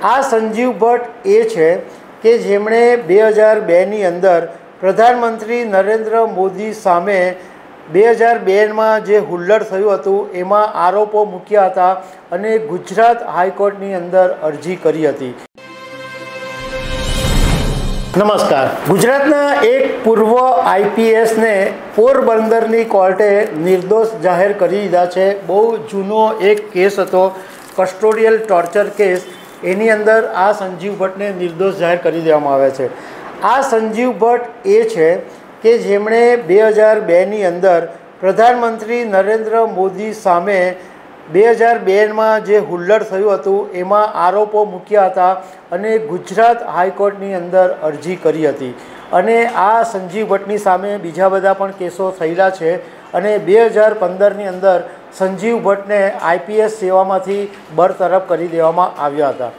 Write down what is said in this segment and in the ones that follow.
આ સંજીવ ભટ્ટ એ છે કે જેમણે 2002ની અંદર પ્રધાનમંત્રી નરેન્દ્ર મોદી સામે 2002માં જે હુલ્લડ થયું હતું એમાં આરોપો મૂક્યા હતા અને ગુજરાત હાઈકોર્ટની અંદર અરજી કરી હતી। નમસ્કાર। ગુજરાતના એક પૂર્વ આઈપીએસને પોરબંદરની કોર્ટે નિર્દોષ જાહેર કરી દીધા છે। બહુ જૂનો એક કેસ હતો, કસ્ટોડિયલ ટોર્ચર કેસ। એની અંદર આ સંજીવ ભટ્ટને નિર્દોષ જાહેર કરી દેવામાં આવે છે। આ સંજીવ ભટ્ટ એ છે કે જેમણે 2002ની અંદર પ્રધાનમંત્રી નરેન્દ્ર મોદી સામે 2002માં જે હુલ્લડ થયું હતું એમાં આરોપો મૂક્યા હતા અને ગુજરાત હાઈકોર્ટની અંદર અરજી કરી હતી। અને આ સંજીવ ભટ્ટની સામે બીજા બધા પણ કેસો થયેલા છે અને 2015ની અંદર સંજીવ ભટ્ટને આઈપીએસ સેવામાંથી બરતરફ કરી દેવામાં આવ્યા હતા।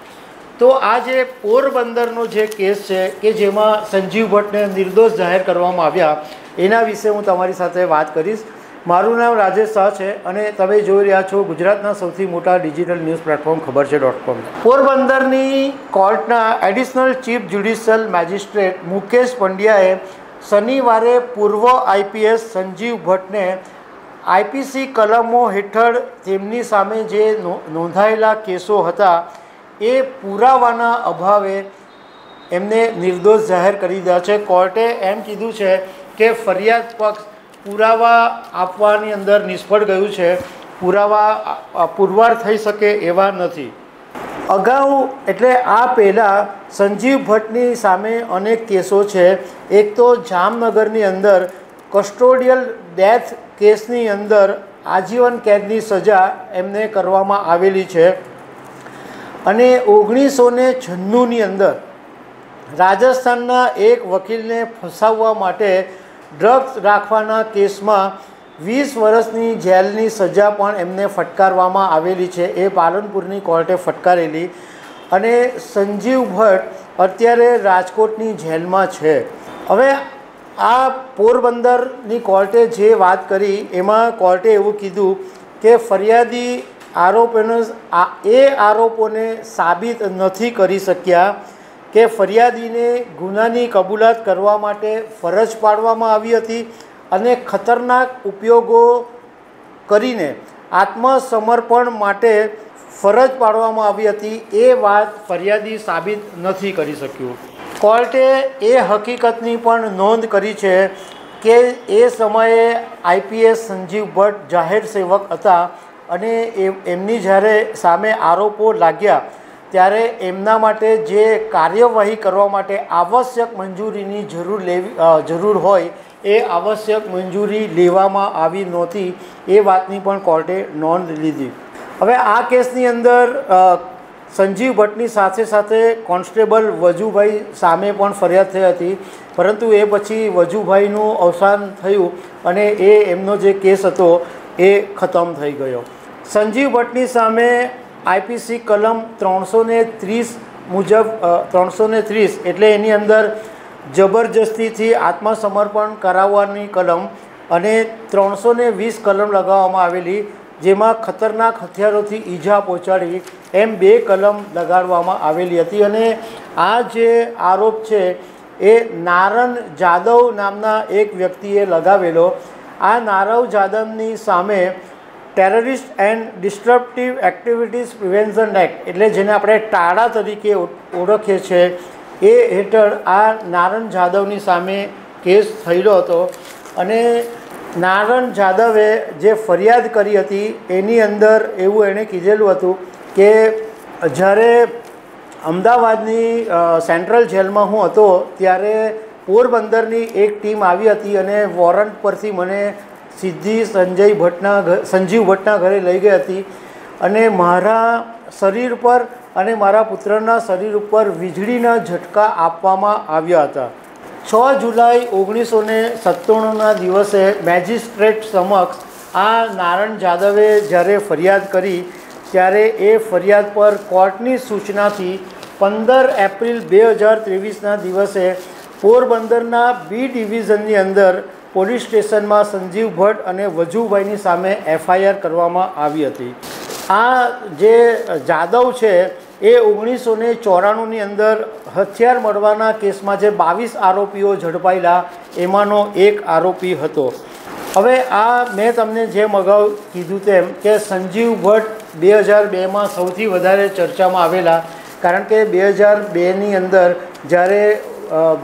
તો આ જે પોરબંદરનો જે કેસ છે કે જેમાં સંજીવ ભટ્ટને નિર્દોષ જાહેર કરવામાં આવ્યા એના વિશે હું તમારી સાથે વાત કરીશ। મારું નામ રાજેશ શાહ છે અને તમે જોઈ રહ્યા છો ગુજરાતના સૌથી મોટા ડિજિટલ ન્યૂઝ પ્લેટફોર્મ ખબરછે.com। પોરબંદરની કોર્ટના additional chief judicial magistrate Mukesh પંડ્યાએ શનિવારે પૂર્વ આઈપીએસ સંજીવ ભટ્ટને આઈપીસી કલમો હેઠળ તેમની સામે જે નોંધાયેલા કેસો હતા એ પુરાવાના અભાવે એમને નિર્દોષ જાહેર કરી દીધા છે। કોર્ટે એમ કીધું છે કે ફરિયાદ પક્ષ પુરાવા આપવાની અંદર નિષ્ફળ ગયું છે, પુરાવા પુરવાર થઈ શકે એવા નથી। અગાઉ એટલે આ પહેલાં સંજીવ ભટ્ટની સામે અનેક કેસો છે। એક તો જામનગરની અંદર કસ્ટોડિયલ ડેથ કેસની અંદર આજીવન કેદની સજા એમને કરવામાં આવેલી છે અને 1996ની અંદર રાજસ્થાનના એક વકીલને ફસાવવા માટે ડ્રગ્સ રાખવાના કેસમાં 20 વર્ષની જેલની સજા પણ એમને ફટકારવામાં આવેલી છે। એ પાલનપુરની કોર્ટે ફટકારેલી અને સંજીવ ભટ્ટ અત્યારે રાજકોટની જેલમાં છે। હવે આ પોરબંદરની કોર્ટે જે વાત કરી એમાં કોર્ટે એવું કીધું કે ફરિયાદી આરોપોને સાબિત નથી કરી શક્યા કે ફરિયાદીને ગુનાની કબૂલાત કરવા માટે ફરજ પાડવામાં આવી હતી અને ખતરનાક ઉપયોગો કરીને આત્મસમર્પણ માટે ફરજ પાડવામાં આવી હતી। એ વાત ફરિયાદી સાબિત નથી કરી શક્યું। કોર્ટે એ હકીકતની પણ નોંધ કરી છે કે એ સમયે આઈપીએસ સંજીવ ભટ્ટ જાહેર સેવક હતા અને એમની જ્યારે સામે આરોપો લાગ્યા ત્યારે એમના માટે જે કાર્યવાહી કરવા માટે આવશ્યક મંજૂરીની જરૂર હોય એ આવશ્યક મંજૂરી લેવામાં આવી નહોતી। એ વાતની પણ કોર્ટે નોંધ લીધી। હવે આ કેસની અંદર સંજીવ ભટ્ટની સાથે સાથે કોન્સ્ટેબલ વજુભાઈ સામે પણ ફરિયાદ થઈ હતી, પરંતુ એ પછી વજુભાઈનું અવસાન થયું અને એમનો જે કેસ હતો એ ખતમ થઈ ગયો। સંજીવ ભટ્ટની સામે આઈપીસી કલમ 330 મુજબ 330 એટલે એની અંદર જબરજસ્તીથી આત્મસમર્પણ કરાવવાની કલમ અને 320 કલમ લગાવવામાં આવેલી, જેમાં ખતરનાક હથિયારોથી ઈજા પહોંચાડવી એમ 2 કલમ લગાડવામાં આવેલી હતી। અને આ જે આરોપ છે એ નારણ જાદવ નામના એક વ્યક્તિએ લગાવેલો। આ નારવ જાદવની સામે terrorist and disruptive activities prevention act એટલે જેને આપણે ટાડા તરીકે ઓળખીએ છીએ એ હેઠળ આ નારણ જાદવની સામે કેસ થયેલો હતો અને નારણ જાદવે જે ફરિયાદ કરી હતી એની અંદર એવું એણે કીધેલું હતું કે જ્યારે અમદાવાદની સેન્ટ્રલ જેલમાં હું હતો ત્યારે પોરબંદરની એક ટીમ આવી હતી અને વોરંટ પરથી મને સીધી સંજીવ ભટ્ટના ઘરે લઈ ગઈ હતી અને મારા શરીર પર અને મારા પુત્રના શરીર ઉપર વીજળીના ઝટકા આપવામાં આવ્યા હતા। 6 જુલાઈ 1997ના દિવસે મેજિસ્ટ્રેટ સમક્ષ આ નારણ જાદવે જ્યારે ફરિયાદ કરી ત્યારે એ ફરિયાદ પર કોર્ટની સૂચનાથી 15 એપ્રિલ 2023ના દિવસે પોરબંદરના બી ડિવિઝનની અંદર પોલીસ સ્ટેશનમાં સંજીવ ભટ્ટ અને વજુભાઈની સામે એફઆઈઆર કરવામાં આવી હતી। આ જે જાદવ છે એ 1994ની અંદર હથિયાર મળવાના કેસમાં જે 22 આરોપીઓ ઝડપાયેલા એમાંનો એક આરોપી હતો. હવે આ મેં તમને જેમ અગાઉ કીધું તેમ કે સંજીવ ભટ્ટ 2002માં સૌથી વધારે ચર્ચામાં આવેલા, કારણ કે 2002ની અંદર જ્યારે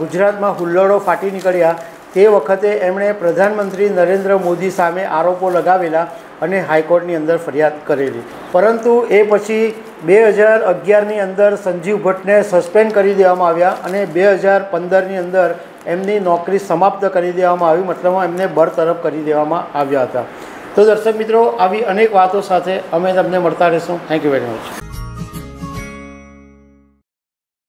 ગુજરાતમાં હુલ્લડો ફાટી નીકળ્યા તે વખતે એમણે પ્રધાનમંત્રી નરેન્દ્ર મોદી સામે આરોપો લગાવેલા અને હાઈકોર્ટની અંદર ફરિયાદ કરેલી. પરંતુ એ પછી 2011ની અંદર સંજીવ ભટ્ટને સસ્પેન્ડ કરી દેવામાં આવ્યા અને 2015ની અંદર એમની નોકરી સમાપ્ત કરી દેવામાં આવી, મતલબમાં એમને બરતરફ કરી દેવામાં આવ્યા હતા. તો દર્શક મિત્રો, આવી અનેક વાતો સાથે અમે તમને મળતા રહીશું. Thank you very much.